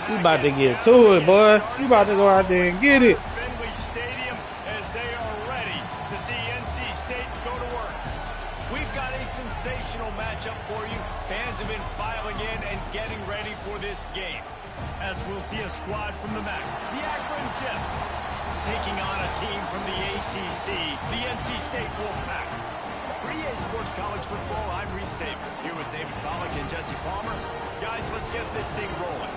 You about to get to it, boy. You about to go out there and get it. Stadium as they are ready to see NC State go to work. We've got a sensational matchup for you. Fans have been filing in and getting ready for this game. As we'll see a squad from the MAC, the Akron Zips, taking on a team from the ACC, the NC State Wolfpack. For EA Sports College Football, I'm Reese Davis, here with David Pollack and Jesse Palmer. Guys, let's get this thing rolling.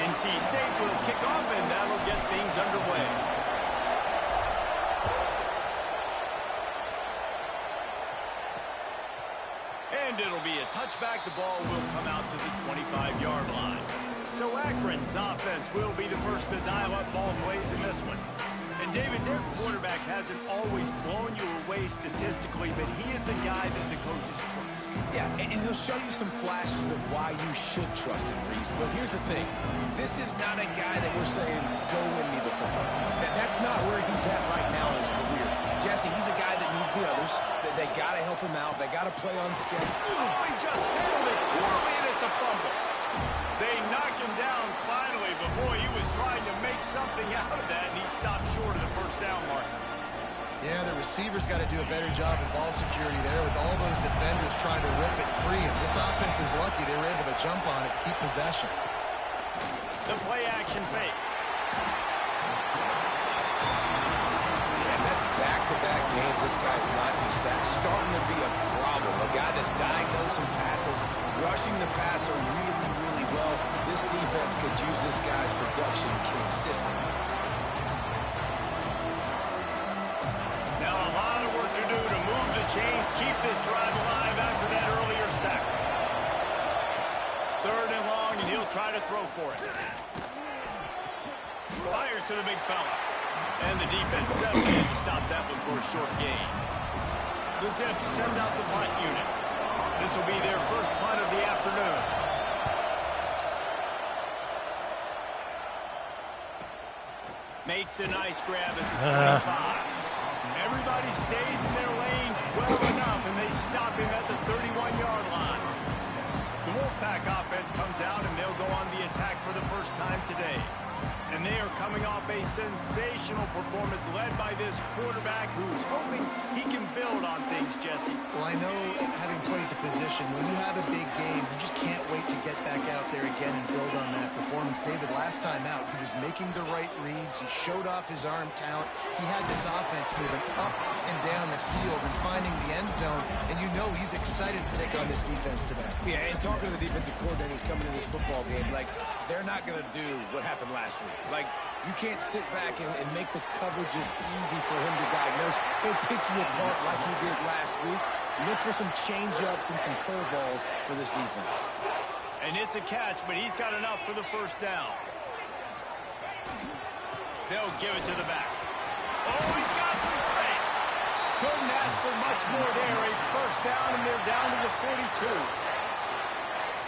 NC State will kick off, and that'll get things underway. And it'll be a touchback. The ball will come out to the 25-yard line. So Akron's offense will be the first to dial up ball plays in this one. And David, their quarterback hasn't always blown you away statistically, but he is a guy that the coaches trust. Yeah, and he'll show you some flashes of why you should trust him, Reese. But here's the thing. This is not a guy that we're saying, go win me the football. That's not where he's at right now in his career. Jesse, he's a guy that needs the others. They got to help him out. They got to play on schedule. Oh, he just handled it poorly, and it's a fumble. They knock him down finally, but boy, he was trying to make something out of that, and he stopped short of the first down mark. Yeah, the receivers got to do a better job of ball security there with all those defenders trying to rip it free. And this offense is lucky they were able to jump on it to keep possession. The play action fake. Yeah, and that's back-to-back games. This guy's notched a sack, starting to be a problem. A guy that's diagnosing passes, rushing the passer really, really well. This defense could use this guy's production consistently. Now a lot of work to do to move the chains, keep this drive alive after that earlier sack. Third and long, and he'll try to throw for it. Fires to the big fella. And the defense settled in to stop that one for a short gain. The Zips send out the punt unit. This will be their first punt of the afternoon. Makes a nice grab at the 25. Everybody stays in their lanes well enough, and they stop him at the 31-yard line. The Wolfpack offense comes out, and they'll go on the attack for the first time today. And they are coming off a sensational performance led by this quarterback who's hoping he can build on things, Jesse. Well, I know, having played the position, when you have a big game, you just can't wait to get back out there again and build on that performance. David, last time out, he was making the right reads. He showed off his arm talent. He had this offense moving up and down the field and finding the end zone. And you know he's excited to take on this defense today. Yeah, and talking to the defensive coordinators coming into this football game, like, they're not going to do what happened last week. Like, you can't sit back and make the coverages easy for him to diagnose. He'll pick you apart like he did last week. Look for some change-ups and some curveballs for this defense. And it's a catch, but he's got enough for the first down. They'll give it to the back. Oh, he's got some space. Couldn't ask for much more there. A first down, and they're down to the 42.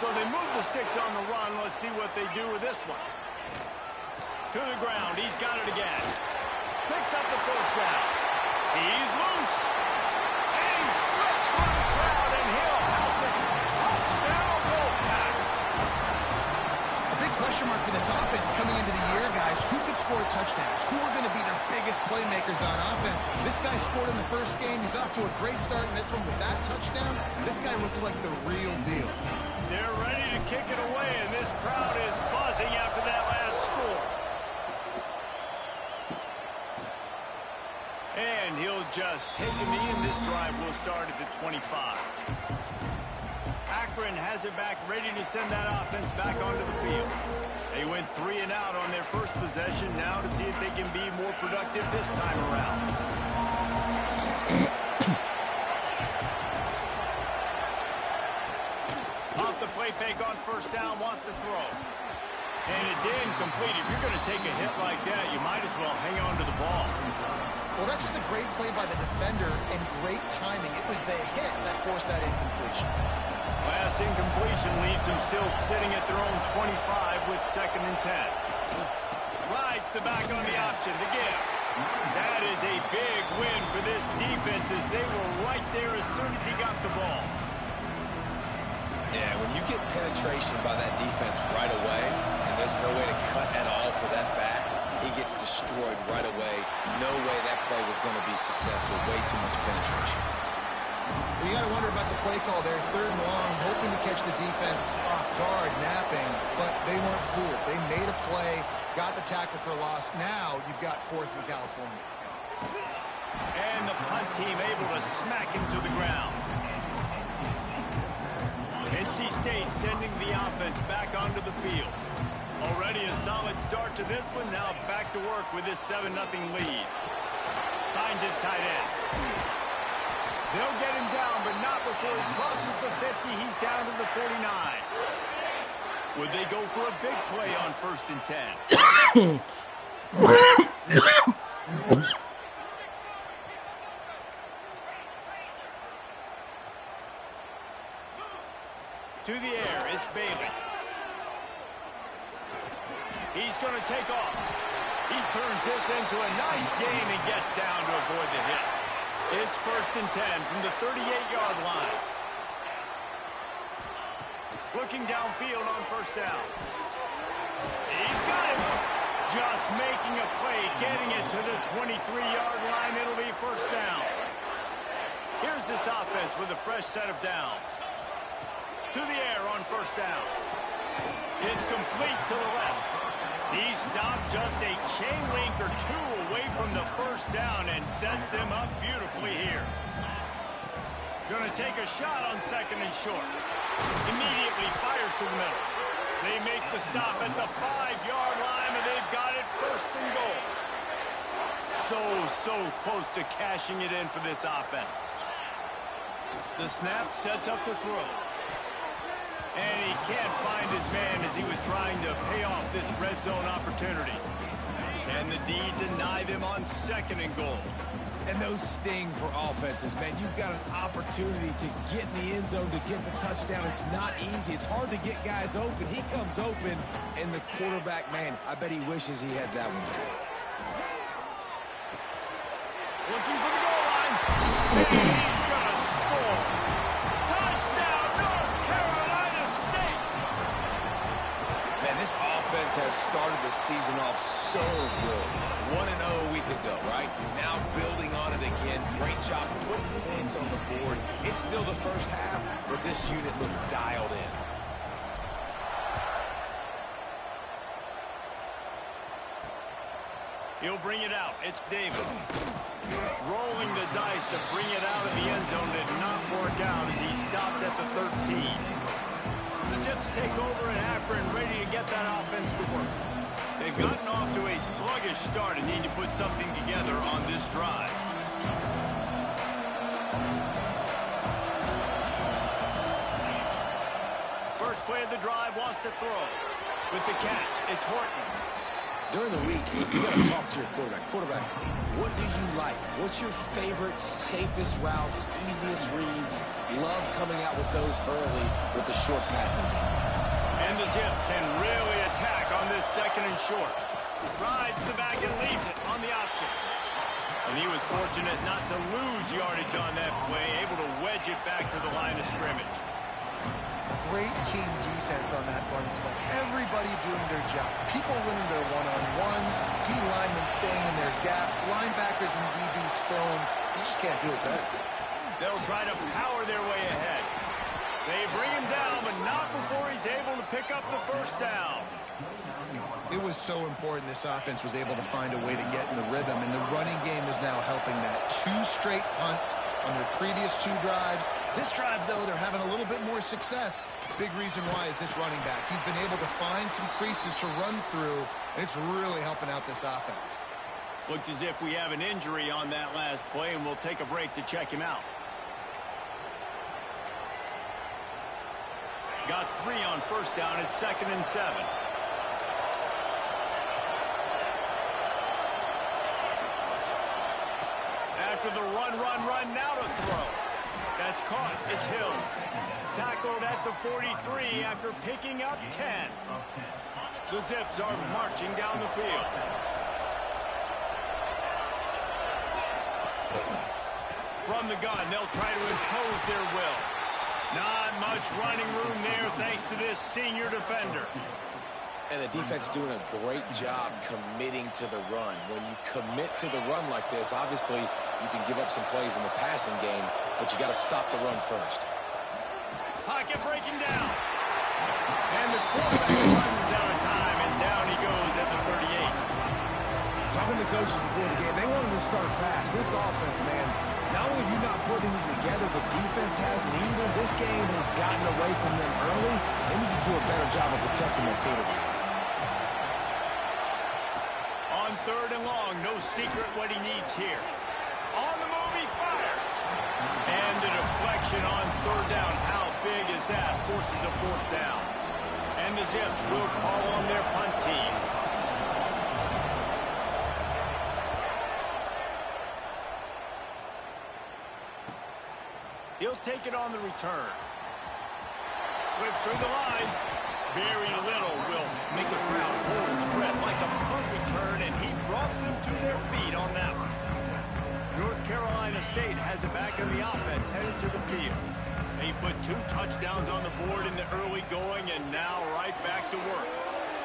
So they move the sticks on the run. Let's see what they do with this one. To the ground. He's got it again. Picks up the first down. He's loose. And he's slipped through the crowd, and he'll house it. Touchdown, Wolfpack. A big question mark for this offense coming into the year, guys. Who could score touchdowns? Who are going to be their biggest playmakers on offense? This guy scored in the first game. He's off to a great start in this one with that touchdown. This guy looks like the real deal. They're ready to this drive will start at the 25. Akron has it back, ready to send that offense back onto the field. They went 3 and out on their first possession. Now to see if they can be more productive this time around. Off the play fake on first down, wants to throw. And it's incomplete. If you're going to take a hit like that, you might as well hang on to the ball. Well, that's just a great play by the defender and great timing. It was the hit that forced that incompletion. Last incompletion leaves them still sitting at their own 25 with 2nd and 10. Rides the back on the option, the give. That is a big win for this defense as they were right there as soon as he got the ball. Yeah, when you get penetration by that defense right away, and there's no way to cut at all for that back, he gets destroyed right away. No way that play was going to be successful. Way too much penetration. You got to wonder about the play call there. 3rd and long, hoping to catch the defense off guard, napping, but they weren't fooled. They made a play, got the tackle for loss. Now you've got 4th in California. And the punt team able to smack him to the ground. NC State sending the offense back onto the field. Already a solid start to this one. Now back to work with this 7-0 lead. Finds his tight end. They'll get him down, but not before he crosses the 50. He's down to the 49. Would they go for a big play on 1st and 10? To the air, it's Bailey. He's going to take off. He turns this into a nice gain and gets down to avoid the hit. It's 1st and 10 from the 38-yard line. Looking downfield on 1st down. He's got it. Just making a play, getting it to the 23-yard line. It'll be 1st down. Here's this offense with a fresh set of downs. To the air on 1st down. It's complete to the left. He stopped just a chain link or 2 away from the 1st down and sets them up beautifully here. Going to take a shot on 2nd and short. Immediately fires to the middle. They make the stop at the 5-yard line, and they've got it 1st and goal. So close to cashing it in for this offense. The snap sets up the throw. And he can't find his man as he was trying to pay off this red zone opportunity. And the D deny them on 2nd and goal. And those sting for offenses, man. You've got an opportunity to get in the end zone, to get the touchdown. It's not easy. It's hard to get guys open. He comes open, and the quarterback, man, I bet he wishes he had that one. Looking for the goal line. And he's going to score. Touchdown, North Carolina State. Man, this offense has started the season off so good. 1-0 a week ago, right? Now building on it again. Great job putting points on the board. It's still the first half, but this unit looks dialed in. He'll bring it out. It's Davis. Rolling the dice to bring it out of the end zone did not work out as he stopped at the 13. The Zips take over in Akron, ready to get that offense to work. They've gotten off to a sluggish start and need to put something together on this drive. First play of the drive, wants to throw. With the catch, it's Horton. During the week, you got to talk to your quarterback. Quarterback, what do you like? What's your favorite, safest routes, easiest reads? Love coming out with those early with the short passing game. And the Zips can really attack on this 2nd and short. Rides the back and leaves it on the option. And he was fortunate not to lose yardage on that play, able to wedge it back to the line of scrimmage. Great team defense on that run play. Everybody doing their job. People winning their one-on-ones, D linemen staying in their gaps, linebackers and DBs filling. You just can't do it better. They'll try to power their way ahead. They bring him down, but not before he's able to pick up the 1st down. It was so important this offense was able to find a way to get in the rhythm, and the running game is now helping that. 2 straight punts on their previous 2 drives. This drive, though, they're having a little bit more success. Big reason why is this running back. He's been able to find some creases to run through, and it's really helping out this offense. Looks as if we have an injury on that last play, and we'll take a break to check him out. Got 3 on first down. It's 2nd and 7. After the run, now to throw. That's caught. It's Hills. Tackled at the 43 after picking up 10. The Zips are marching down the field. From the gun, they'll try to impose their will. Not much running room there thanks to this senior defender. And the defense doing a great job committing to the run. When you commit to the run like this, obviously you can give up some plays in the passing game, but you got to stop the run first. Pocket breaking down. And the quarterback runs out of time, and down he goes at the 38. Talking to coaches before the game, they wanted to start fast. This offense, man, not only have you not putting it together, the defense hasn't either. This game has gotten away from them early. They need to do a better job of protecting their quarterback. On 3rd and long, no secret what he needs here. On the move, he fires. And the deflection on 3rd down. How big is that? Forces a 4th down. And the Zips will call on their punt team. He'll take it on the return. Slips through the line. Very little will make a crowd hold its breath like a punt return, and he brought them to their feet on that one. North Carolina State has it back in the offense, headed to the field. He put 2 touchdowns on the board in the early going, and now right back to work.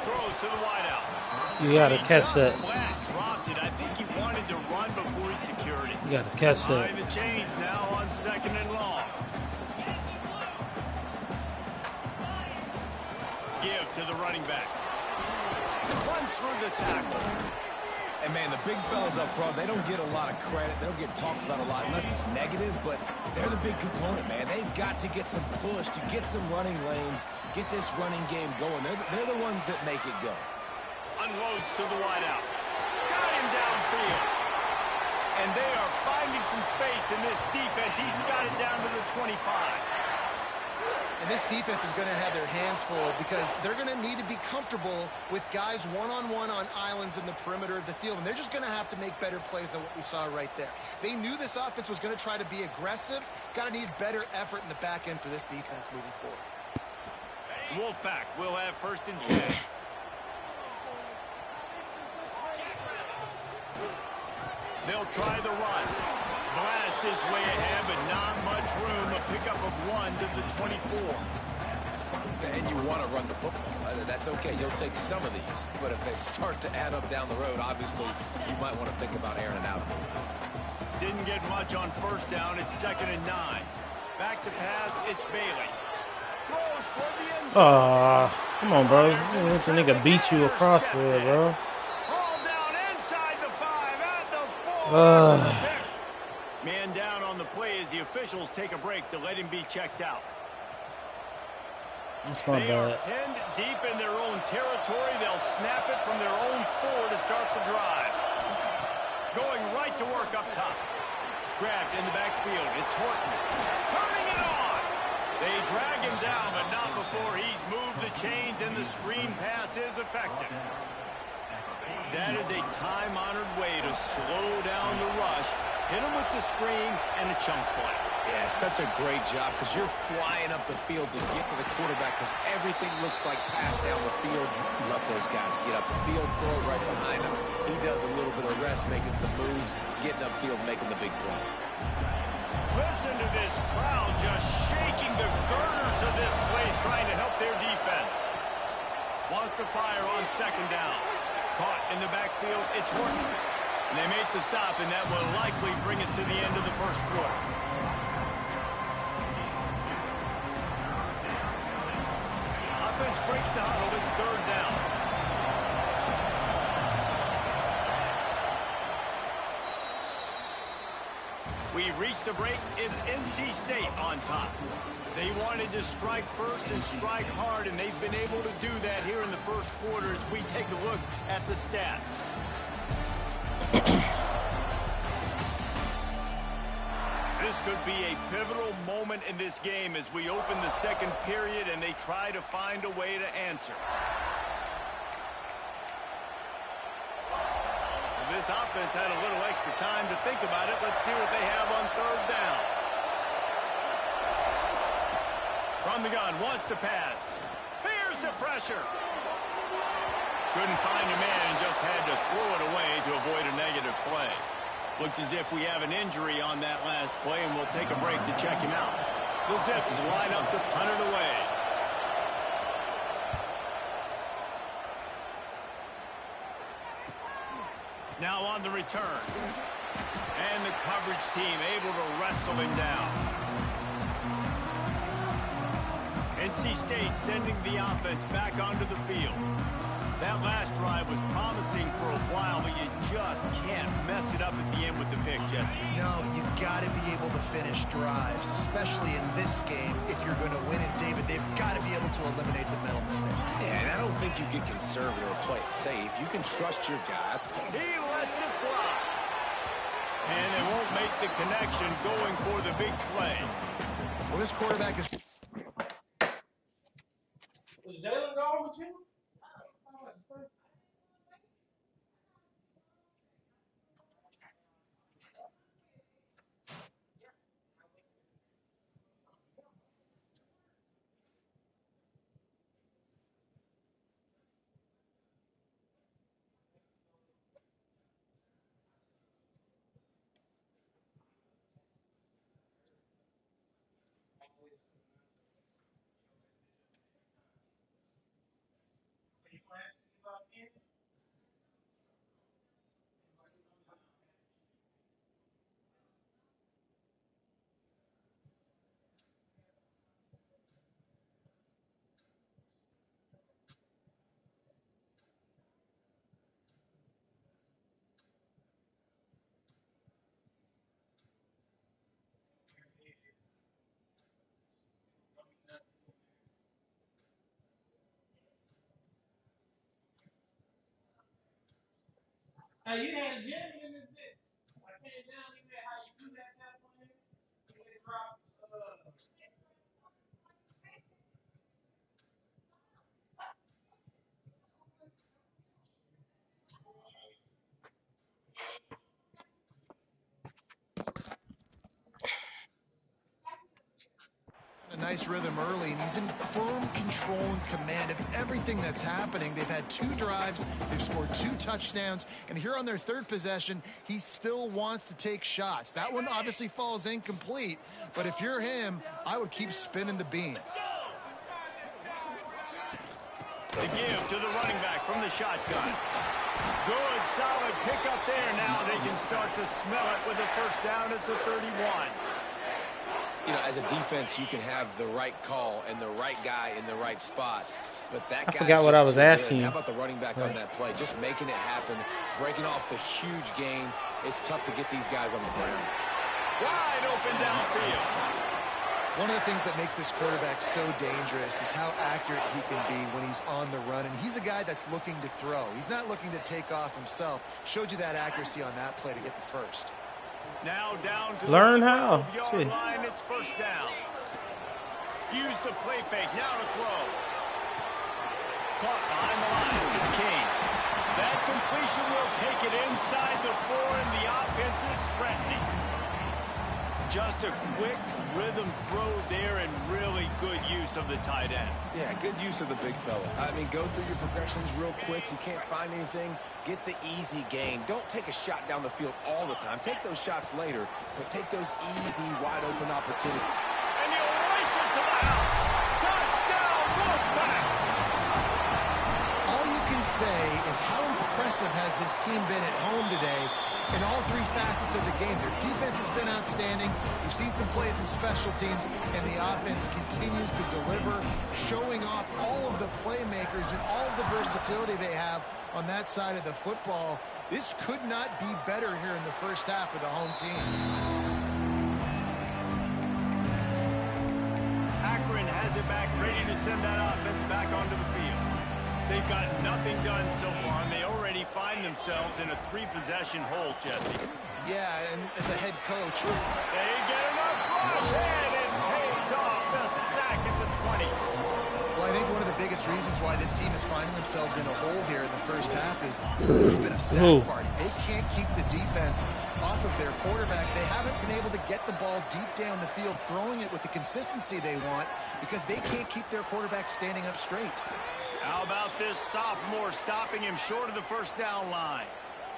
Throws to the wideout. You got to catch that. Flat dropped it. I think he wanted to run before he secured it. You got to catch that. Behind the chains now on 2nd and long. Give to the running back. Runs through the tackle. And, man, the big fellas up front, they don't get a lot of credit. They don't get talked about a lot unless it's negative, but they're the big component, man. They've got to get some push, to get some running lanes, get this running game going. They're the ones that make it go. Unloads to the wideout. Got him downfield. And they are finding some space in this defense. He's got it down to the 25. And this defense is going to have their hands full because they're going to need to be comfortable with guys one-on-one on islands in the perimeter of the field. And they're just going to have to make better plays than what we saw right there. They knew this offense was going to try to be aggressive. Got to need better effort in the back end for this defense moving forward. Wolfpack will have 1st and 10. They'll try the run. Blast his way ahead, but not much room. A pickup of 1 to the 24. And you want to run the football. That's okay. You'll take some of these. But if they start to add up down the road, obviously, you might want to think about airing it out. Didn't get much on 1st down. It's 2nd and 9. Back to pass. It's Bailey. Throws toward the end zone. Come on, bro. This nigga beat you across there, bro. All down inside the 5 at the 4. Man down on the play as the officials take a break to let him be checked out. That's my They bad. are pinned deep in their own territory. They'll snap it from their own 4 to start the drive. Going right to work up top. Grabbed in the backfield. It's Horton. Turning it on. They drag him down, but not before he's moved the chains and the screen pass is effective. That is a time-honored way to slow down the rush. Hit him with the screen and a chunk play. Yeah, such a great job because you're flying up the field to get to the quarterback because everything looks like pass down the field. Let those guys get up the field, throw it right behind him. He does a little bit of rest, making some moves, getting upfield, making the big play. Listen to this crowd just shaking the girders of this place, trying to help their defense. Wants to fire on 2nd down. Caught in the backfield, it's Horton. And they make the stop, and that will likely bring us to the end of the 1st quarter. Offense breaks the huddle. It's 3rd down. We We reached the break. It's NC State on top. They wanted to strike first and strike hard, and they've been able to do that here in the first quarter as we take a look at the stats. This could be a pivotal moment in this game as we open the second period and they try to find a way to answer. This offense had a little extra time to think about it. Let's see what they have on third down. From the gun, wants to pass. Here's the pressure. Couldn't find a man and just had to throw it away to avoid a negative play. Looks as if we have an injury on that last play, and we'll take a break to check him out. The Zips line up to punt it away. Now on the return. And the coverage team able to wrestle him down. NC State sending the offense back onto the field. That last drive was promising for a while, but you just can't mess it up at the end with the pick, Jesse. No, you got to be able to finish drives, especially in this game. If you're going to win it, David, they've got to be able to eliminate the mental mistakes. Yeah, and I don't think you get conservative or play it safe. You can trust your guy. He lets it fly. And they won't make the connection going for the big play. Well, this quarterback is... Was Jalen going with you? Hey, you had Jimmy in this bit. I can't tell you how you do that kind of thing. You drop, a nice rhythm early, and he's in firm control and command of everything that's happening. They've had 2 drives, they've scored 2 touchdowns, and here on their third possession, he still wants to take shots. That one obviously falls incomplete, but if you're him, I would keep spinning the bean. The give to the running back from the shotgun. Good, solid pickup there. Now they can start to smell it with a first down at the 31. You know, as a defense, you can have the right call and the right guy in the right spot. But that guy. I forgot what I was asking. How about the running back on that play? Just making it happen, breaking off the huge gain. It's tough to get these guys on the ground. Wide open downfield. One of the things that makes this quarterback so dangerous is how accurate he can be when he's on the run. And he's a guy that's looking to throw. He's not looking to take off himself. Showed you that accuracy on that play to get the first. Now down to learn the how. 12-yard line. It's first down. Use the play fake. Now to throw. Caught behind the line. It's King. That completion will take it inside the 4, and the offense is threatening. Just a quick rhythm throw there and really good use of the tight end. Yeah, good use of the big fella. I mean, go through your progressions real quick. You can't find anything. Get the easy gain. Don't take a shot down the field all the time. Take those shots later, but take those easy, wide-open opportunities. And he'll race it to the house. Touchdown, Wolfpack! All you can say is how impressive has this team been at home today in all 3 facets of the game. Their defense has been outstanding. We've seen some plays in special teams, and the offense continues to deliver, showing off all of the playmakers and all of the versatility they have on that side of the football. This could not be better here in the first half of the home team. They've got nothing done so far, and they already find themselves in a 3-possession hole, Jesse. Yeah, and as a head coach, They get enough rush, and it pays off. The sack at the 20. well, I think one of the biggest reasons why this team is finding themselves in a hole here in the first half is this has been a sack party. They can't keep the defense off of their quarterback. They haven't been able to get the ball deep down the field, throwing it with the consistency they want because they can't keep their quarterback standing up straight. How about this sophomore stopping him short of the first down line?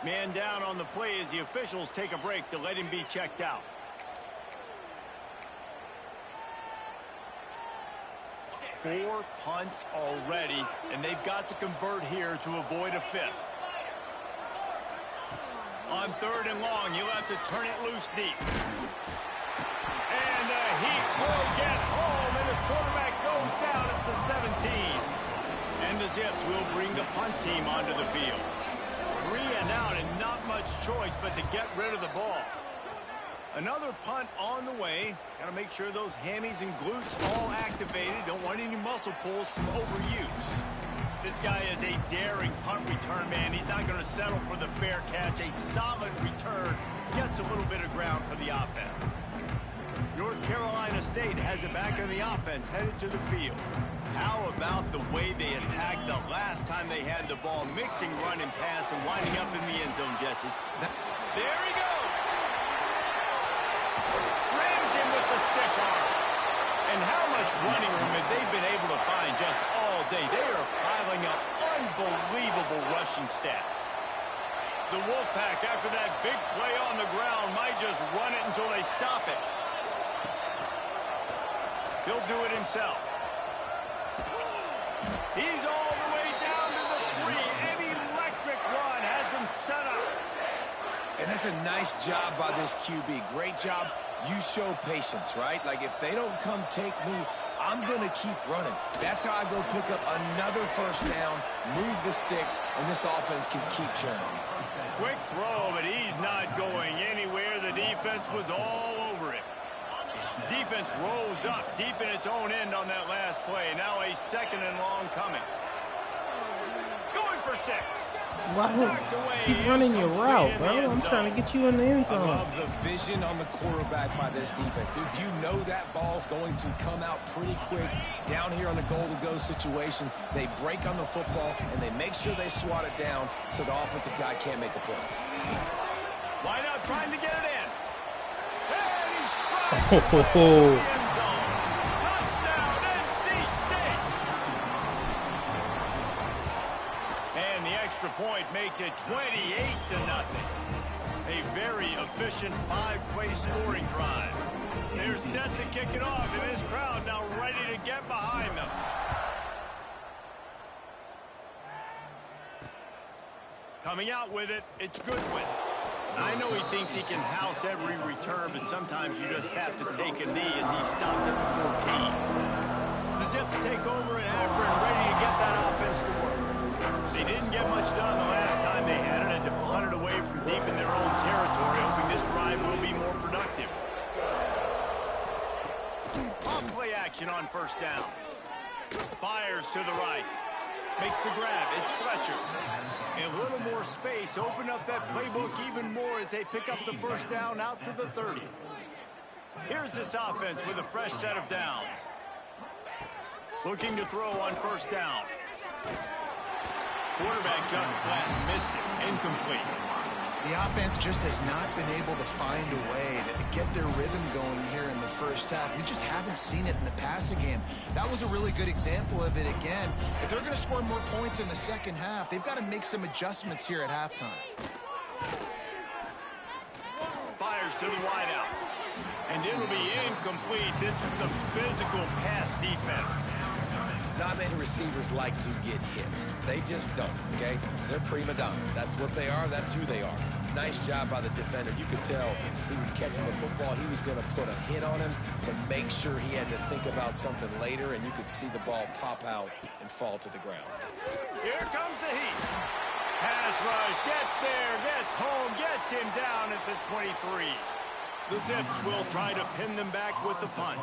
Man down on the play as the officials take a break to let him be checked out. Four punts already, and they've got to convert here to avoid a 5th. On 3rd and long, you'll have to turn it loose deep. And the Heat will get home, and the quarterback goes down at the 17. And the Zips will bring the punt team onto the field. 3 and out, and not much choice but to get rid of the ball. Another punt on the way. Got to make sure those hammies and glutes all activated. Don't want any muscle pulls from overuse. This guy is a daring punt return man. He's not going to settle for the fair catch. A solid return gets a little bit of ground for the offense. North Carolina State has it back on the offense, headed to the field. How about the way they attacked the last time they had the ball, mixing run and pass and winding up in the end zone, Jesse? There he goes! Rams him with the stiff arm. And how much running room have they been able to find just all day? They are piling up unbelievable rushing stats. The Wolfpack, after that big play on the ground, might just run it until they stop it. He'll do it himself. He's all the way down to the 3. An electric run has him set up. And that's a nice job by this QB. Great job. You show patience, right? Like, if they don't come take me, I'm going to keep running. That's how I go pick up another first down, move the sticks, and this offense can keep churning. Quick throw, but he's not going anywhere. The defense was all over it. Defense rose up deep in its own end on that last play. Now a 2nd and long coming. Going for 6. Why would keep running your route, bro? I'm trying to get you in the end zone. I love the vision on the quarterback by this defense. Dude, you know that ball's going to come out pretty quick. Down here on the goal-to-go situation, they break on the football, and they make sure they swat it down so the offensive guy can't make a play. Wide out trying to get it in. And he strikes it right in the end zone. Touchdown, NC State. And the extra point makes it 28-0. A very efficient 5-play scoring drive. They're set to kick it off, and this crowd now ready to get behind them. Coming out with it, it's Goodwin. I know he thinks he can house every return, but sometimes you just have to take a knee as he stopped at the 14. The Zips take over in Akron, ready to get that offense to work. They didn't get much done the last time they had it, and to punt it away from deep in their own territory, hoping this drive will be more productive. Off-play action on first down. Fires to the right. Makes the grab. It's Fletcher. A little more space. Open up that playbook even more as they pick up the first down out to the 30. Here's this offense with a fresh set of downs. Looking to throw on first down. Quarterback just flat missed it. Incomplete. The offense just has not been able to find a way to get their rhythm going here in the first half. We just haven't seen it in the passing game. That was a really good example of it again. If they're going to score more points in the second half, they've got to make some adjustments here at halftime. Fires to the wideout. And it'll be incomplete. This is some physical pass defense. Not many receivers like to get hit. They just don't, okay? They're prima donnas. That's what they are. That's who they are. Nice job by the defender. You could tell he was catching the football. He was going to put a hit on him to make sure he had to think about something later, and you could see the ball pop out and fall to the ground. Here comes the Heat. Pass rush, gets there, gets home, gets him down at the 23. The Zips will try to pin them back with the punt.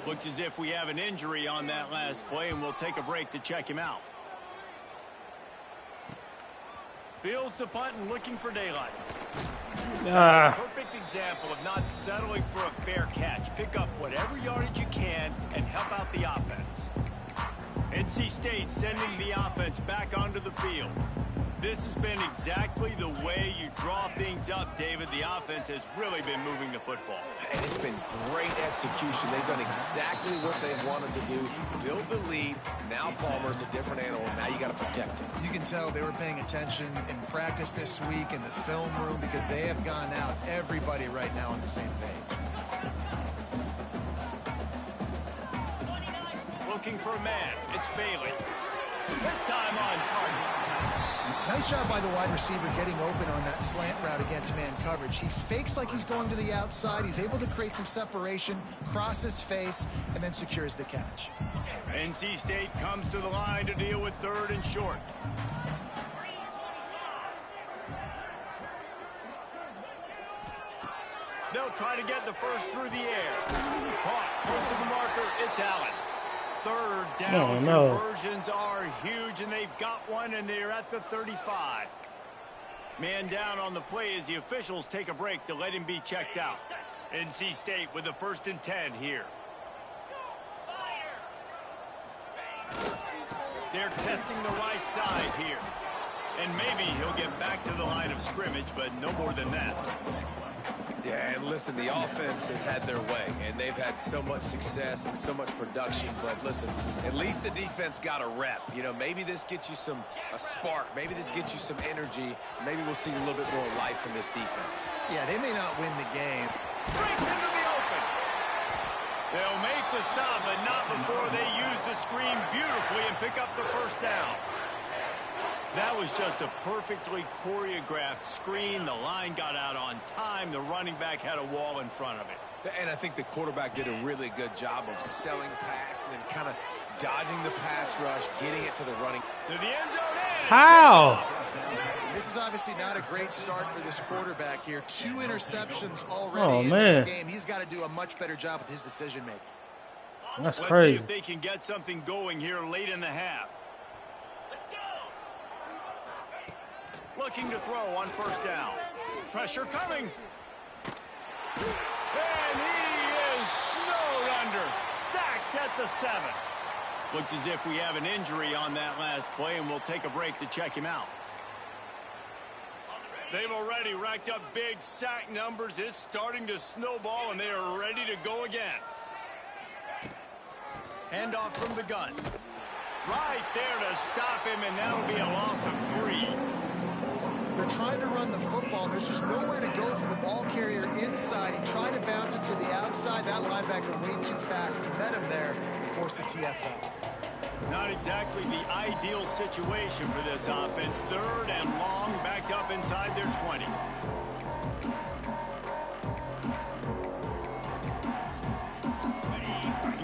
Looks as if we have an injury on that last play, and we'll take a break to check him out. Fields the punt and looking for daylight. Ah. Perfect example of not settling for a fair catch. Pick up whatever yardage you can and help out the offense. NC State sending the offense back onto the field. This has been exactly the way you draw things up, David. The offense has really been moving the football. And it's been great execution. They've done exactly what they've wanted to do. Build the lead. Now Palmer's a different animal. Now you got to protect him. You can tell they were paying attention in practice this week in the film room because they have gone out, everybody right now on the same page. Looking for a man. It's Bailey. This time on target. Nice job by the wide receiver getting open on that slant route against man coverage. He fakes like he's going to the outside. He's able to create some separation, cross his face, and then secures the catch. NC State comes to the line to deal with 3rd and short. They'll try to get the first through the air. Caught close to the marker. It's Allen. 3rd down. Conversions are huge, and they've got one, and they're at the 35. Man down on the play as the officials take a break to let him be checked out. NC State with the 1st and 10 here. They're testing the right side here. And maybe he'll get back to the line of scrimmage, but no more than that. Yeah, and listen, the offense has had their way, and they've had so much success and so much production. But listen, at least the defense got a rep. You know, maybe this gets you a spark. Maybe this gets you some energy. Maybe we'll see a little bit more life from this defense. Yeah, they may not win the game. Breaks into the open. They'll make the stop, but not before they use the screen beautifully and pick up the 1st down. That was just a perfectly choreographed screen. The line got out on time. The running back had a wall in front of it. And I think the quarterback did a really good job of selling pass and then kind of dodging the pass rush, getting it to the running. To the end zone. How? This is obviously not a great start for this quarterback here. 2 interceptions already in man. this game. He's got to do a much better job with his decision-making. That's Let's crazy. see if they can get something going here late in the half. Looking to throw on 1st down. Pressure coming. And he is snowed under. Sacked at the 7. Looks as if we have an injury on that last play, and we'll take a break to check him out. They've already racked up big sack numbers. It's starting to snowball, and they are ready to go again. Handoff from the gun. Right there to stop him, and that'll be a loss of 3. They're trying to run the football. There's just nowhere to go for the ball carrier inside. He tried to bounce it to the outside. That linebacker way too fast. He met him there and forced the TFL. Not exactly the ideal situation for this offense. 3rd and long, backed up inside their 20.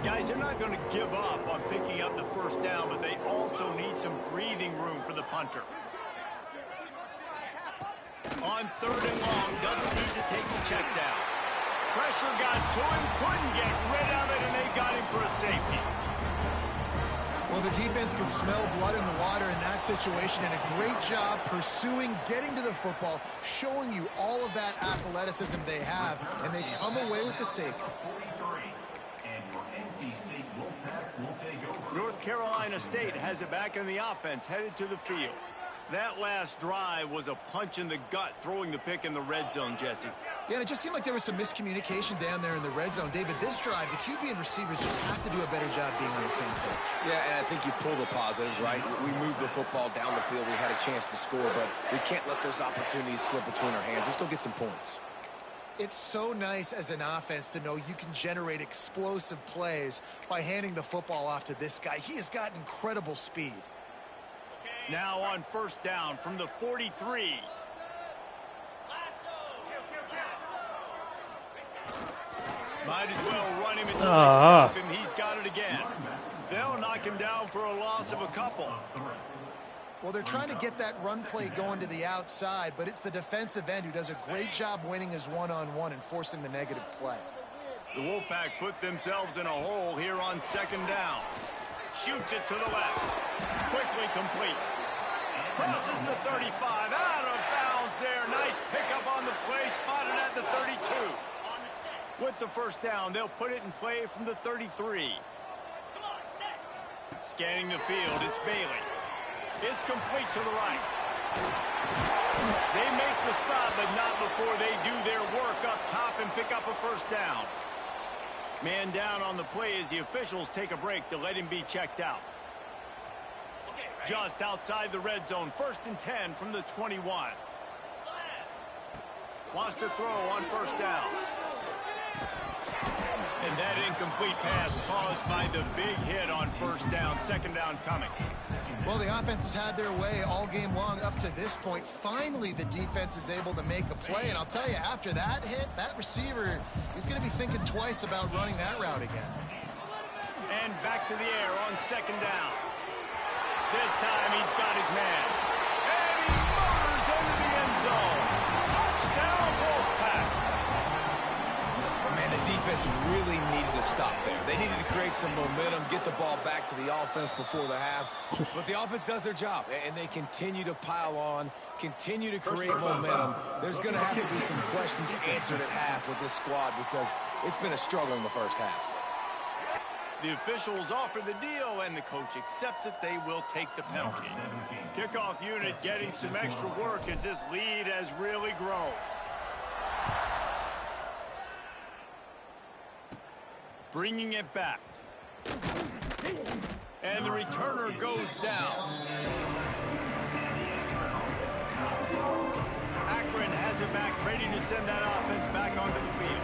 Guys, they're not going to give up on picking up the 1st down, but they also need some breathing room for the punter. On 3rd and long, doesn't need to take the check down. Pressure got to him, couldn't get rid of it, and they got him for a safety. Well, the defense could smell blood in the water in that situation, and a great job pursuing, getting to the football, showing you all of that athleticism they have, and they come away with the safety. North Carolina State has it back in the offense, headed to the field. That last drive was a punch in the gut, throwing the pick in the red zone, Jesse. Yeah, and it just seemed like there was some miscommunication down there in the red zone. David, this drive, the QB and receivers just have to do a better job being on the same page. Yeah, and I think you pull the positives, right? We moved the football down the field. We had a chance to score, but we can't let those opportunities slip between our hands. Let's go get some points. It's so nice as an offense to know you can generate explosive plays by handing the football off to this guy. He has got incredible speed. Now on 1st down from the 43. Might as well run him until they stop him. He's got it again. They'll knock him down for a loss of a couple. Well, they're trying to get that run play going to the outside, but it's the defensive end who does a great job winning his one-on-one and forcing the negative play. The Wolfpack put themselves in a hole here on 2nd down. Shoots it to the left. Quickly complete. Crosses the 35, out of bounds there. Nice pickup on the play, spotted at the 32. With the first down, they'll put it in play from the 33. Scanning the field, it's Bailey. It's complete to the right. They make the stop, but not before they do their work up top and pick up a first down. Man down on the play as the officials take a break to let him be checked out. Just outside the red zone, 1st and 10 from the 21. Wants to throw on first down. And that incomplete pass caused by the big hit on first down. 2nd down coming. Well, the offense has had their way all game long up to this point. Finally, the defense is able to make a play. And I'll tell you, after that hit, that receiver is going to be thinking twice about running that route again. And back to the air on 2nd down. This time he's got his man. And he motors into the end zone. Touchdown, Wolfpack. But man, the defense really needed to stop there. They needed to create some momentum, get the ball back to the offense before the half. But the offense does their job, and they continue to pile on, continue to create momentum. There's going to have to be some questions answered at half with this squad because it's been a struggle in the first half. The officials offer the deal, and the coach accepts it. They will take the penalty. Kickoff unit getting some extra work as this lead has really grown. Bringing it back. And the returner goes down. Akron has it back, ready to send that offense back onto the field.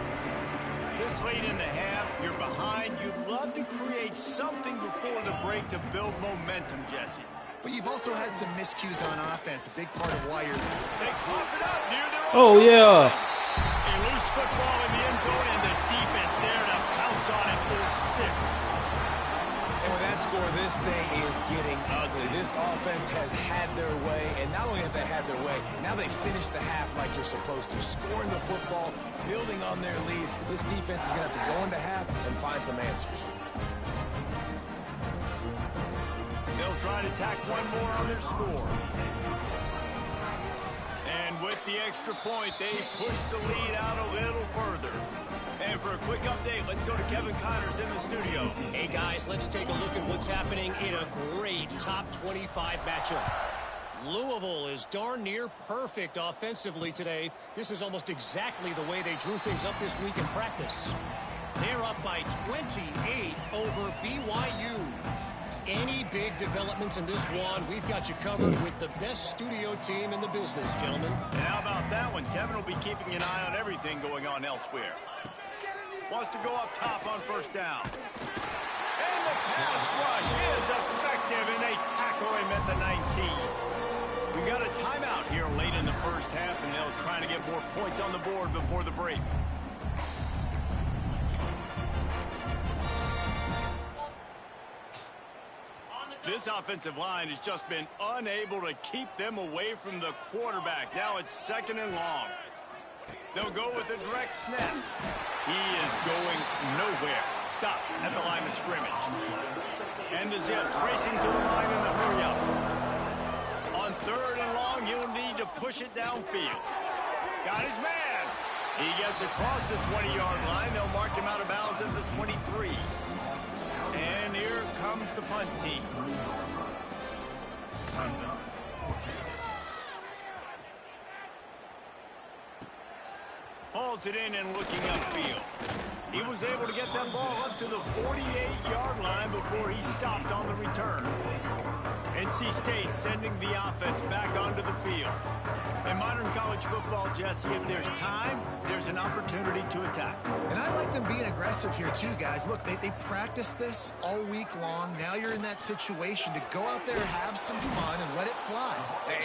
This late in the half, you're behind. You'd love to create something before the break to build momentum, Jesse. But you've also had some miscues on offense, a big part of why you're... They cough it up near their Oh, yeah. A loose football in the end zone, and the defense there to pounce on it for 6. And with that score, this thing is getting ugly. This offense has had their way, and not only have they had their way, now they finish the half like you're supposed to, scoring the football, building on their lead. This defense is going to have to go into half and find some answers. They'll try to tack one more on their score. And with the extra point, they push the lead out a little further. And for a quick update, let's go to Kevin Connors in the studio. Hey, guys, let's take a look at what's happening in a great top 25 matchup. Louisville is darn near perfect offensively today. This is almost exactly the way they drew things up this week in practice. They're up by 28 over BYU. Any big developments in this one, we've got you covered with the best studio team in the business, gentlemen. And how about that one? Kevin will be keeping an eye on everything going on elsewhere. Wants to go up top on first down. And the pass rush is effective, and they tackle him at the 19. We got a timeout here late in the first half, and they'll try to get more points on the board before the break. This offensive line has just been unable to keep them away from the quarterback. Now it's 2nd and long. They'll go with a direct snap. He is going nowhere. Stop at the line of scrimmage. And the Zips racing to the line in a hurry up. On 3rd and long, he'll need to push it downfield. Got his man. He gets across the 20-yard line. They'll mark him out of bounds at the 23. And here comes the punt team. Hauls it in and looking upfield. He was able to get that ball up to the 48-yard line before he stopped on the return. NC State sending the offense back onto the field. In modern college football, Jesse, if there's time, there's an opportunity to attack. And I like them being aggressive here too, guys. Look, they practice this all week long. Now you're in that situation to go out there, have some fun, and let it fly.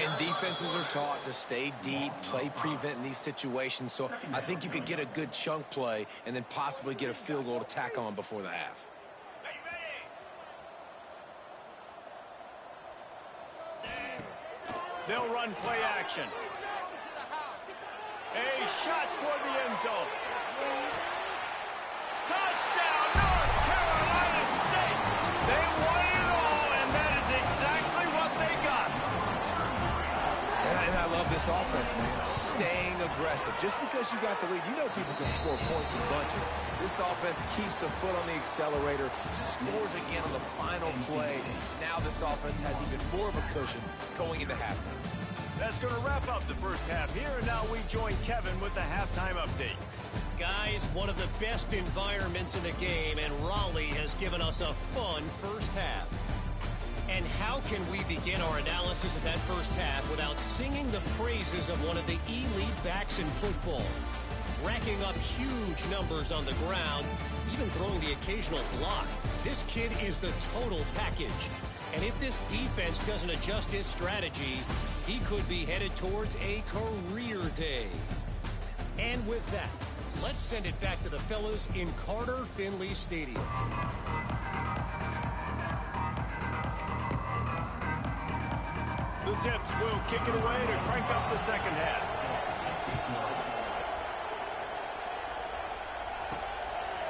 And defenses are taught to stay deep, play prevent in these situations. So I think you could get a good chunk play and then possibly get a field goal to tack on before the half. They'll run play action. A shot toward the end zone. Touchdown, North Carolina State. They won it all, and that is exactly what they got. love this offense, man. Staying aggressive. Just because you got the lead, you know people can score points in bunches. This offense keeps the foot on the accelerator, scores again on the final play. Now this offense has even more of a cushion going into halftime. That's going to wrap up the first half here, and now we join Kevin with the halftime update. Guys, one of the best environments in the game, and Raleigh has given us a fun first half. And how can we begin our analysis of that first half without singing the praises of one of the elite backs in football? Racking up huge numbers on the ground, even throwing the occasional block. This kid is the total package. And if this defense doesn't adjust its strategy, he could be headed towards a career day. And with that, let's send it back to the fellas in Carter Finley Stadium. The Zips will kick it away to crank up the second half.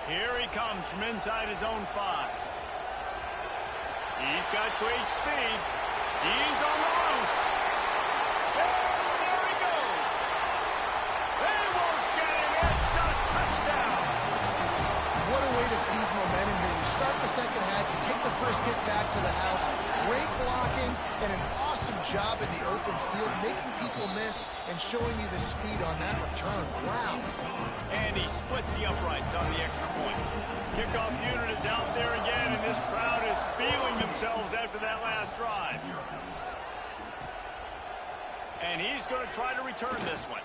Here he comes from inside his own 5. He's got great speed. He's on the loose. And there he goes. They won't get him. It's a touchdown. What a way to seize momentum here. You start the second half, you take the first kick back to the house, great blocking, and an awesome job in the open field, making people miss and showing you the speed on that return. Wow. And he splits the uprights on the extra point. Kickoff unit is out there again, and this crowd is feeling themselves after that last drive. And he's going to try to return this one.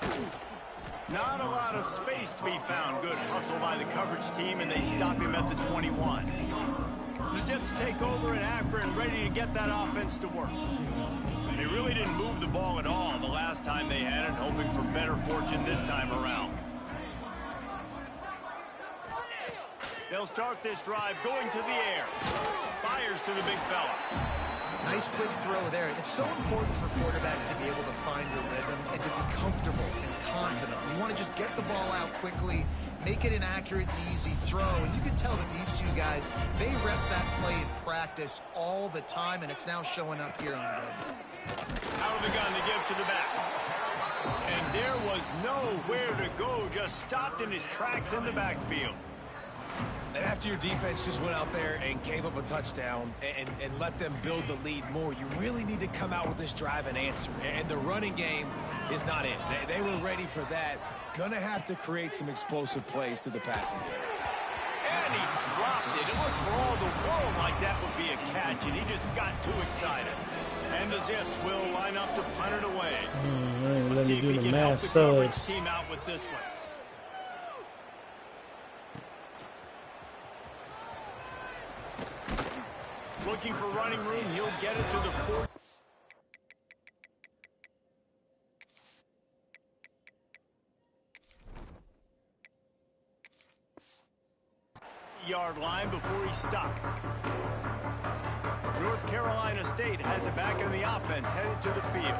Not a lot of space to be found. Good hustle by the coverage team, and they stop him at the 21. The Zips take over in Akron, ready to get that offense to work. They really didn't move the ball at all the last time they had it, hoping for better fortune this time around. They'll start this drive going to the air. Fires to the big fella. Nice quick throw there. It's so important for quarterbacks to be able to find the rhythm and to be comfortable and confident. You want to just get the ball out quickly, make it an accurate, easy throw. And you can tell that these two guys, they rep that play in practice all the time, and it's now showing up here on the Out of the gun to give to the back. And there was nowhere to go, just stopped in his tracks in the backfield. And after your defense just went out there and gave up a touchdown and let them build the lead more, you really need to come out with this drive and answer. And the running game is not it. They were ready for that. Gonna have to create some explosive plays through the passing game. And he dropped it. It looked for all the world like that would be a catch, and he just got too excited. And the Zips will line up to punt it away. Let's see if he can help the coverage team out with this one. Looking for running room, he'll get it to the 40. Yard line before he stopped. North Carolina State has it back in the offense, headed to the field.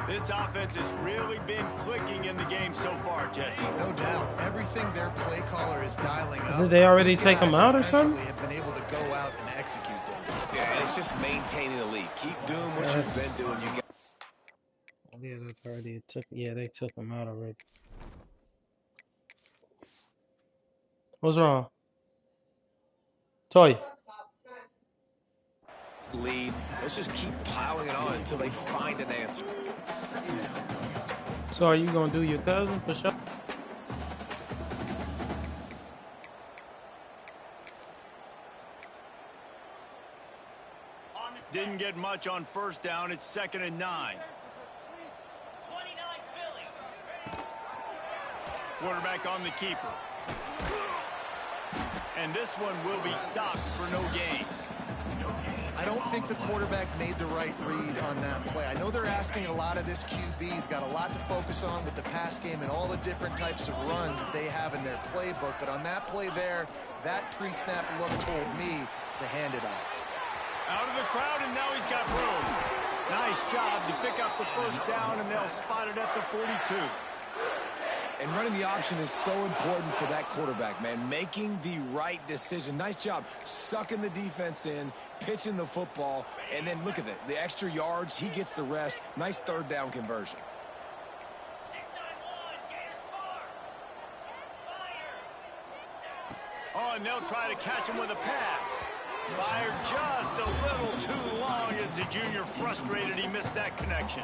This offense has really been clicking in the game so far, Jesse. No doubt. Everything their play caller is dialing up. Did they already take him out or something? Have been able to go out and execute them. Yeah, it's just maintaining the lead. Keep doing what you've been doing. You got. Yeah, they already took. Yeah, they took him out already. What's wrong? Toy. Lead. Let's just keep plowing it on until they find an answer. So are you gonna do your cousin for sure? Didn't get much on first down. It's 2nd and 9. Quarterback on the keeper. And this one will be stopped for no gain. I don't think the quarterback made the right read on that play. I know they're asking a lot of this QB. He's got a lot to focus on with the pass game and all the different types of runs that they have in their playbook. But on that play there, that pre-snap look told me to hand it off. Out of the crowd, and now he's got room. Nice job to pick up the first down, and they'll spot it at the 42. And running the option is so important for that quarterback, man. Making the right decision. Nice job sucking the defense in, pitching the football, and then look at it. The extra yards, he gets the rest. Nice 3rd down conversion. and they'll try to catch him with a pass. Fired just a little too long as the junior frustrated he missed that connection.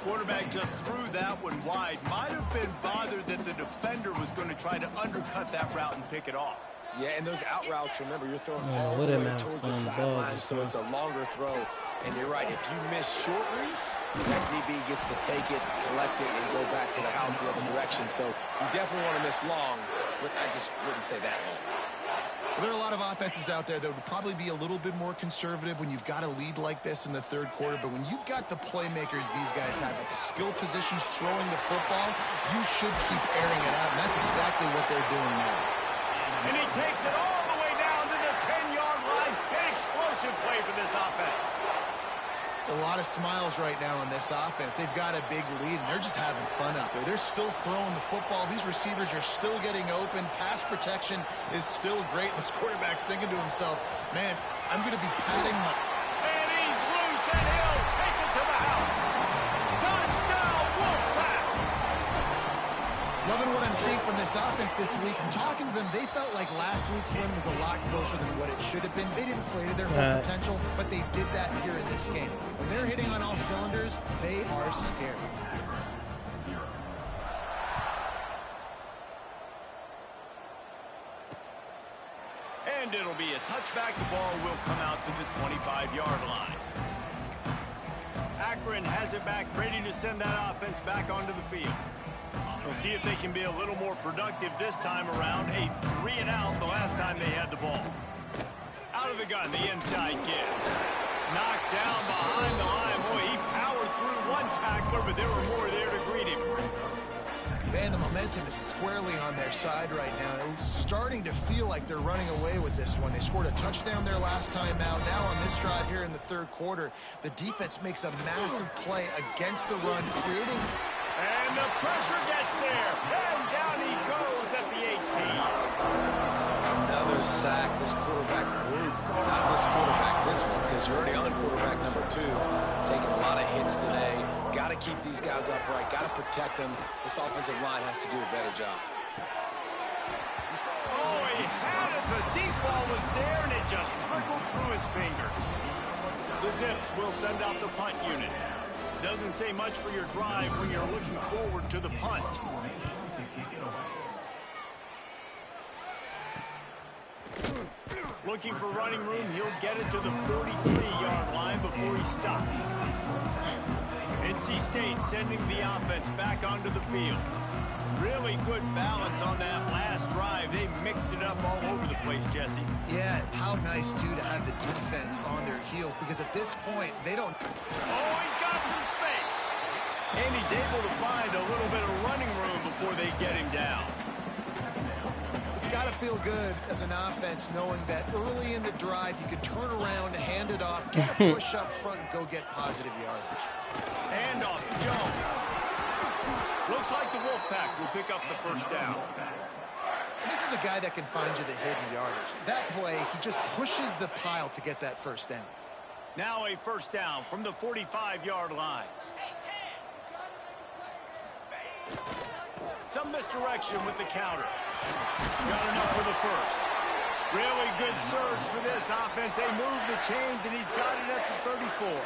Quarterback just threw that one wide. Might have been bothered that the defender was going to try to undercut that route and pick it off. Yeah, and those out routes, remember, you're throwing Yeah, all what the a way man towards the on the ball, sideline, just so it's a longer throw. And you're right, if you miss short release, that DB gets to take it, collect it, and go back to the house the other direction. So you definitely want to miss long, but I just wouldn't say that long. Well, there are a lot of offenses out there that would probably be a little bit more conservative when you've got a lead like this in the third quarter. But when you've got the playmakers these guys have at the skill positions throwing the football, you should keep airing it out. And that's exactly what they're doing now. And he takes it all the way down to the 10-yard line. An explosive play for this offense. A lot of smiles right now in this offense. They've got a big lead, and they're just having fun out there. They're still throwing the football. These receivers are still getting open. Pass protection is still great. This quarterback's thinking to himself, man, I'm going to be patting my... And he's loose, and he'll take it to the house. Touchdown, Wolfpack! Loving what I'm seeing from this offense this week. And talking to them, they felt like last week's win was a lot closer than what it should have been. They didn't play to their full potential, but they did that here in this game. When they're hitting on all cylinders, they are scared. And it'll be a touchback. The ball will come out to the 25-yard line. Akron has it back, ready to send that offense back onto the field. We'll see if they can be a little more productive this time around. A 3-and-out the last time they had the ball. Out of the gun, the inside give. Knocked down behind the line. Boy, he powered through one tackler, but there were more there to greet him. Man, the momentum is squarely on their side right now. It's starting to feel like they're running away with this one. They scored a touchdown their last time out. Now on this drive here in the third quarter, the defense makes a massive play against the run, creating... And the pressure gets there. And down he goes at the 18. Another sack. This quarterback group, not this quarterback, this one, because you're already on quarterback number 2. Taking a lot of hits today. Got to keep these guys upright. Got to protect them. This offensive line has to do a better job. Oh, he had it. The deep ball was there, and it just trickled through his fingers. The Zips will send out the punt unit. Doesn't say much for your drive when you're looking forward to the punt. Looking for running room, he'll get it to the 43-yard line before he stopped. NC State sending the offense back onto the field. Really good balance on that last drive. They mixed it up all over the place, Jesse. Yeah, how nice, too, to have the defense on their heels, because at this point, they don't... Oh, he's got some space. And he's able to find a little bit of running room before they get him down. It's got to feel good as an offense knowing that early in the drive, you can turn around, hand it off, get a push up front, and go get positive yardage. And off Jones. Looks like the Wolfpack will pick up the first down. And this is a guy that can find you the hidden yardage. That play, he just pushes the pile to get that first down. Now a first down from the 45-yard line. Some misdirection with the counter. Got enough for the first. Really good surge for this offense. They move the chains, and he's got it at the 34.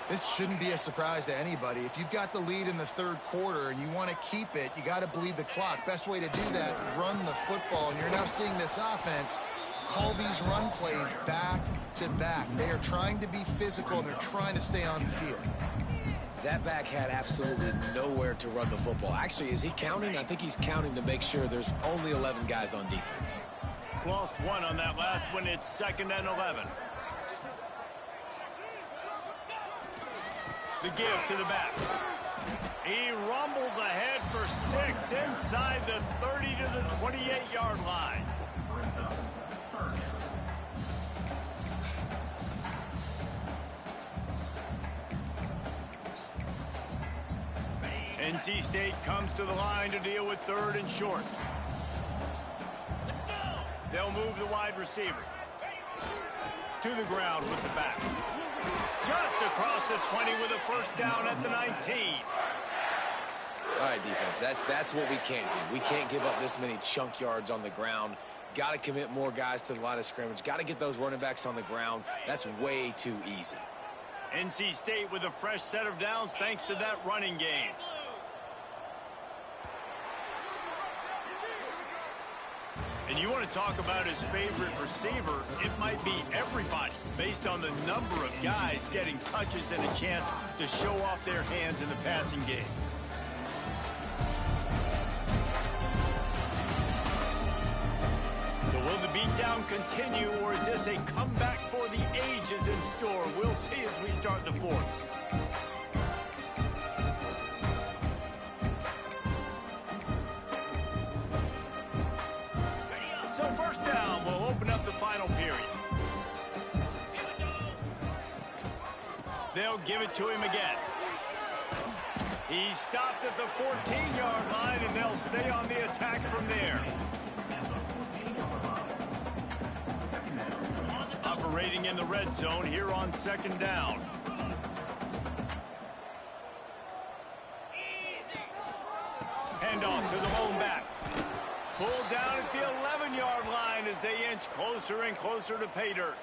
This shouldn't be a surprise to anybody. If you've got the lead in the third quarter and you want to keep it, you got to bleed the clock. Best way to do that, run the football. And you're now seeing this offense call these run plays back to back. They are trying to be physical, and they're trying to stay on the field. That back had absolutely nowhere to run the football. Actually, is he counting? I think he's counting to make sure there's only 11 guys on defense. Lost one on that last one. It's 2nd and 11. The give to the back. He rumbles ahead for 6 inside the 30 to the 28-yard line. NC State comes to the line to deal with 3rd and short. They'll move the wide receiver to the ground with the back. Just across the 20 with a first down at the 19. All right, defense, that's what we can't do. We can't give up this many chunk yards on the ground. Got to commit more guys to the line of scrimmage. Got to get those running backs on the ground. That's way too easy. NC State with a fresh set of downs thanks to that running game. And you want to talk about his favorite receiver, it might be everybody, based on the number of guys getting touches and a chance to show off their hands in the passing game. So will the beatdown continue, or is this a comeback for the ages in store? We'll see as we start the fourth. So first down, we'll open up the final period. They'll give it to him again. He stopped at the 14-yard line, and they'll stay on the attack from there. Operating in the red zone here on second down. Handoff to the lone back. Pulled down at the 11-yard line as they inch closer and closer to pay dirt.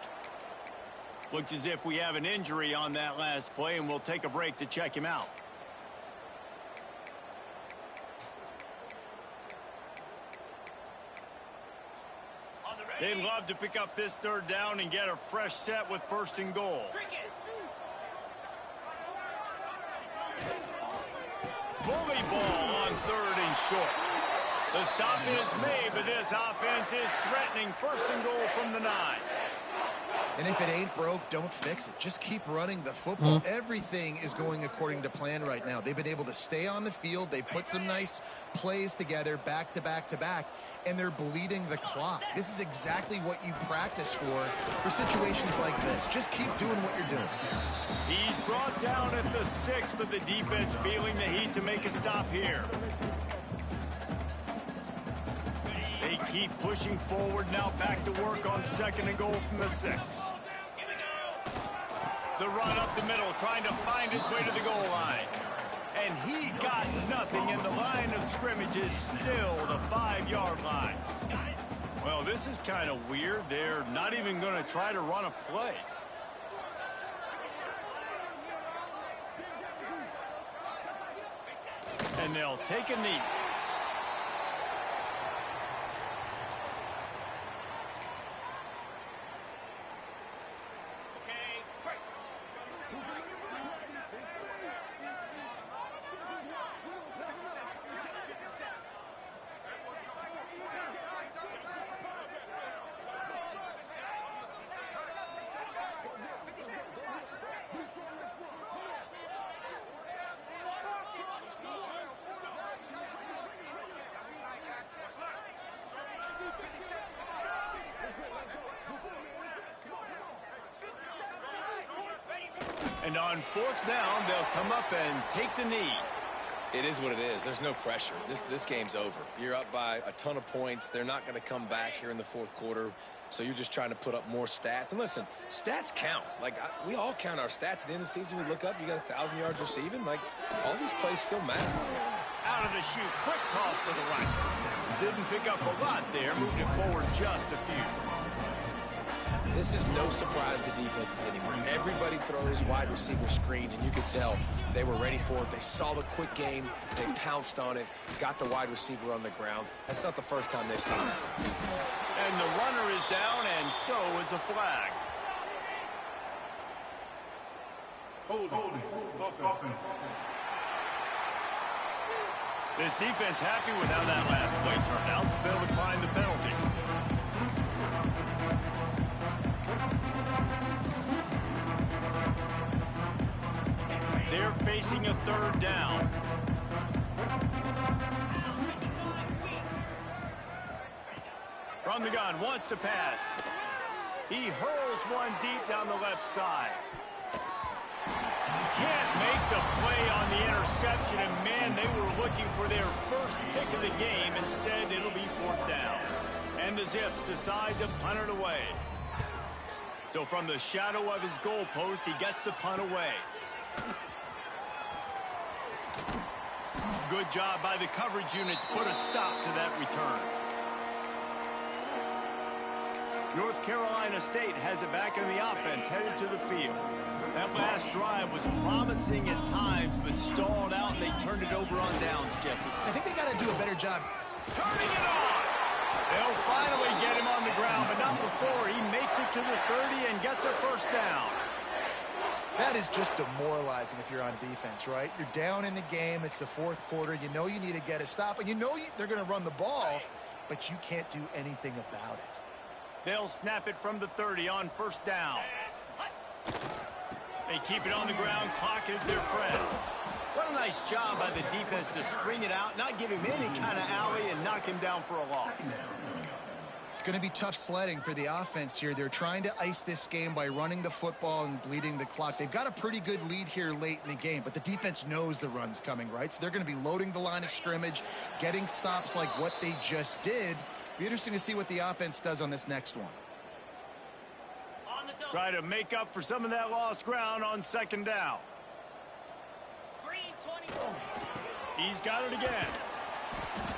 Looks as if we have an injury on that last play, and we'll take a break to check him out. They'd love to pick up this third down and get a fresh set with first and goal. Bully ball on third and short. The stop is made, but this offense is threatening first and goal from the 9. And if it ain't broke, don't fix it. Just keep running the football. Everything is going according to plan right now. They've been able to stay on the field. They put some nice plays together back to back to back, and they're bleeding the clock. This is exactly what you practice for situations like this. Just keep doing what you're doing. He's brought down at the 6, but the defense feeling the heat to make a stop here. They keep pushing forward, now back to work on second and goal from the 6. The run up the middle, trying to find his way to the goal line. And he got nothing, and the line of scrimmage is still the 5-yard line. Well, this is kind of weird. They're not even going to try to run a play. And they'll take a knee. And on fourth down, they'll come up and take the knee. It is what it is. There's no pressure. This game's over. You're up by a ton of points. They're not going to come back here in the fourth quarter. So you're just trying to put up more stats. And listen, stats count. Like, we all count our stats. At the end of the season, we look up, you got 1,000 yards receiving. Like, all these plays still matter. Out of the chute, quick toss to the right. Didn't pick up a lot there, moved it forward just a few. This is no surprise to defenses anymore. Everybody throws wide receiver screens, and you could tell they were ready for it. They saw the quick game. They pounced on it, got the wide receiver on the ground. That's not the first time they've seen that. And the runner is down, and so is a flag. Holding. This defense happy with how that last play turned out, so they'll decline the penalty. They're facing a third down. From the gun, wants to pass. He hurls one deep down the left side. Can't make the play on the interception, and man, they were looking for their first pick of the game. Instead, it'll be fourth down. And the Zips decide to punt it away. So from the shadow of his goalpost, he gets the punt away. Good job by the coverage unit to put a stop to that return. North Carolina State has it back in the offense, headed to the field. That last drive was promising at times, but stalled out, and they turned it over on downs, Jesse. I think they got to do a better job. Turning it on! They'll finally get him on the ground, but not before he makes it to the 30 and gets a first down. That is just demoralizing if you're on defense, right? You're down in the game. It's the fourth quarter. You know you need to get a stop, and you know they're going to run the ball, but you can't do anything about it. They'll snap it from the 30 on first down. They keep it on the ground. Clock is their friend. What a nice job by the defense to string it out, not give him any kind of alley, and knock him down for a loss. It's going to be tough sledding for the offense here. They're trying to ice this game by running the football and bleeding the clock. They've got a pretty good lead here late in the game, but the defense knows the run's coming, right? So they're going to be loading the line of scrimmage, getting stops like what they just did. Be interesting to see what the offense does on this next one. Try to make up for some of that lost ground on second down. He's got it again.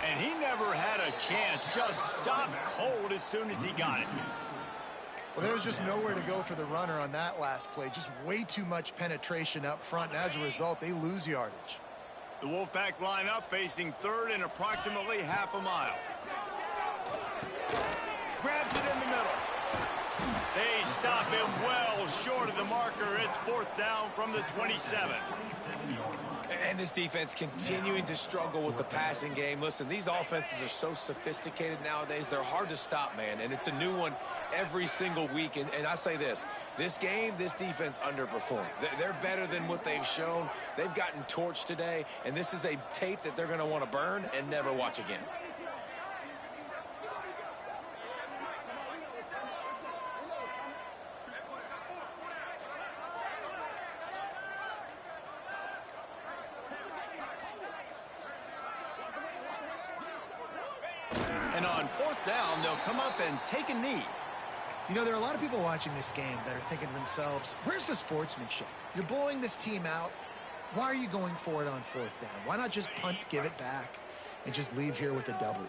And he never had a chance. Just stopped cold as soon as he got it. Well, there was just nowhere to go for the runner on that last play. Just way too much penetration up front, and as a result, they lose yardage. The Wolfpack line up, facing third and approximately half a mile. Grabs it in the middle. They stop him well short of the marker. It's fourth down from the 27. And this defense continuing to struggle with the passing game. Listen, these offenses are so sophisticated nowadays. They're hard to stop, man. And it's a new one every single week. And I say this game, this defense underperformed. They're better than what they've shown. They've gotten torched today. And this is a tape that they're going to want to burn and never watch again. And on fourth down, they'll come up and take a knee. You know, there are a lot of people watching this game that are thinking to themselves, where's the sportsmanship? You're blowing this team out. Why are you going for it on fourth down? Why not just punt, give it back, and just leave here with a W?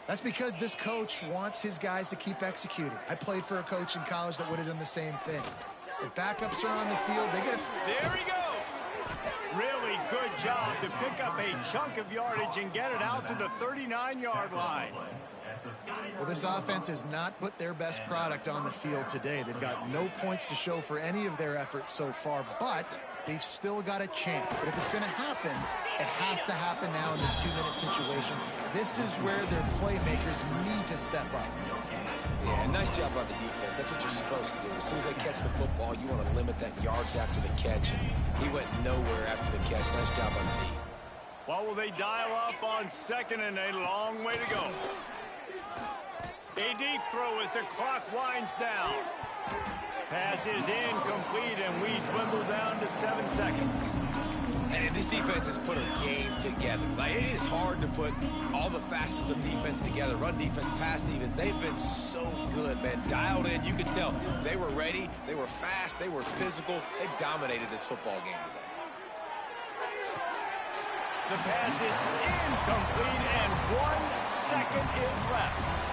That's because this coach wants his guys to keep executing. I played for a coach in college that would have done the same thing. If backups are on the field, they get it. There he goes. Really good job to pick up a chunk of yardage and get it out to the 39-yard line. Well, this offense has not put their best product on the field today. They've got no points to show for any of their efforts so far, but they've still got a chance. But if it's going to happen, it has to happen now in this 2-minute situation. This is where their playmakers need to step up. Yeah, nice job by the defense. That's what you're supposed to do. As soon as they catch the football, you want to limit that yards after the catch. And he went nowhere after the catch. Nice job on the D. What will they dial up on second and a long way to go? A deep throw as the clock winds down. Pass is incomplete, and we dwindle down to 7 seconds. And this defense has put a game together. Like, it is hard to put all the facets of defense together. Run defense, pass defense. They've been so good, man. Dialed in. You could tell they were ready. They were fast. They were physical. They dominated this football game today. The pass is incomplete, and 1 second is left.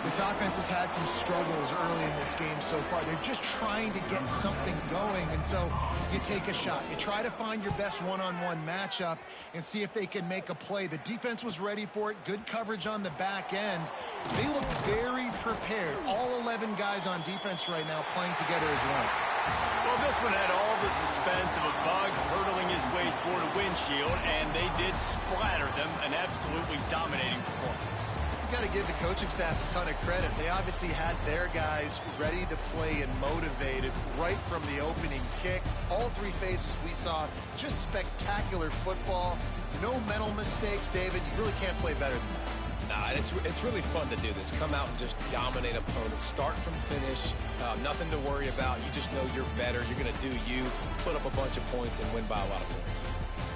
This offense has had some struggles early in this game so far. They're just trying to get something going, and so you take a shot. You try to find your best one-on-one matchup and see if they can make a play. The defense was ready for it. Good coverage on the back end. They look very prepared. All 11 guys on defense right now playing together as one. Well, this one had all the suspense of a bug hurtling his way toward a windshield, and they did splatter them. An absolutely dominating performance. Got to give the coaching staff a ton of credit. They obviously had their guys ready to play and motivated right from the opening kick. All 3 phases we saw, just spectacular football. No mental mistakes, David. You really can't play better than that. Nah, it's really fun to do this. Come out and just dominate opponents. Start from finish. Nothing to worry about. You just know you're better. You're going to do you, put up a bunch of points, and win by a lot of points.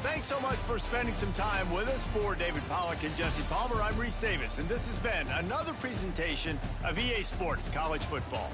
Thanks so much for spending some time with us. For David Pollack and Jesse Palmer, I'm Reese Davis, and this has been another presentation of EA Sports College Football.